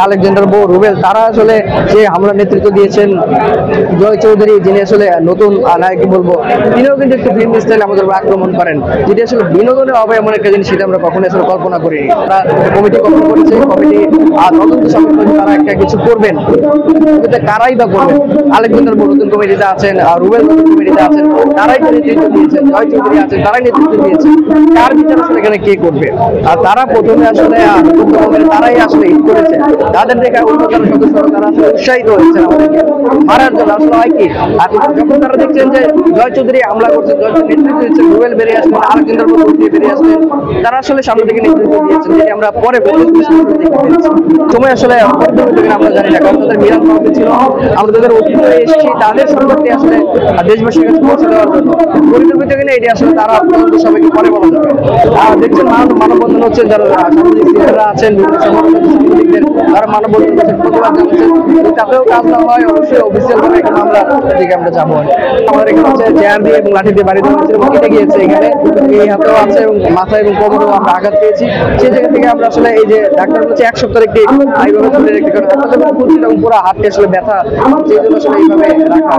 Alexander বো, রুবেল, তারা আসলে যে হামলা নেতৃত্ব দিয়েছেন। জয় চৌধুরী, যিনি আসলে নতুন নায়ক বলবো, তিনিও কিন্তু একটু ভিন্ন স্টাইলে আমাদের উপর আক্রমণ করেন, যেটি আসলে বিনোদনের অভাব এমন একটা জিনিস, সেটা আমরা কখনোই আসলে কল্পনা করিনি। তারা কমিটি গঠন করেছে, কমিটি তদন্ত সাপেক্ষ তারা একটা কিছু করবেন, কিন্তু কারাই বা করবেন? আলেকজান্ডার বো নতুন কমিটিতে আছেন, রুবেল নতুন কমিটিতে আছেন, তারাই তো নেতৃত্ব দিয়েছেন, জয় চৌধুরী আছেন, তারাই নেতৃত্ব দিয়েছেন। কার বিচার আসলে এখানে কে করবে? আর তারা প্রথমে আসলে তারাই আসলে হিট করেছে, তাদের দেখে অন্য যারা সদস্যরা তারা আসলে উৎসাহিত হয়েছেন আমাদেরকে মারার জন্য। আসলে হয় কি, আর যখন তারা দেখছেন যে জয় চৌধুরী হামলা করছে, জয় চৌধুরী নেতৃত্ব দিচ্ছেন, রুবেল বেরিয়ে আসলেন, আলেকজান্ডার বো বেরিয়ে আসলেন, তারা আসলে সামনে থেকে নেতৃত্ব দিয়েছেন, যেটি আমরা পরে সময় আসলে আমরা জানি না, কারণ তাদের বিরাট মহত্ব ছিল। আমরা তাদের অতীতে এসেছি, তাদের সম্পর্কে আসলে দেশবাসীর কাছে পৌঁছে দেওয়ার জন্য। পরিকল্পিত কিনা এটি আসলে তারা সবাইকে পরে বলা যাবে। দেখছেন মানববন্ধন হচ্ছে, যারা সামাজিক সিনিয়ররা আছেন, বিভিন্ন সাংবাদিকদের তারা মানববন্ধন করছেন, প্রতিবাদ জানাচ্ছেন। তাতেও কাজ না হয়, অবশ্যই অফিসিয়াল ভাবে একটা মামলার দিকে আমরা যাবো। আমাদের এখানে হচ্ছে চেয়ার দিয়ে এবং লাঠি দিয়ে বাড়ি দেওয়া হয়েছে এবং কেটে গিয়েছে, এখানে এই হাতেও আছে এবং মাথা এবং কোমরেও আমরা আঘাত পেয়েছি। সেই জায়গা থেকে আমরা আসলে এই যে ডাক্তার বলছে 1 সপ্তাহের একটি এইভাবে তুলে রেখে, কারণ হাতটা যখন খুলছিল এবং পুরো হাতটি আসলে ব্যথা, সেই জন্য আসলে এইভাবে রাখা।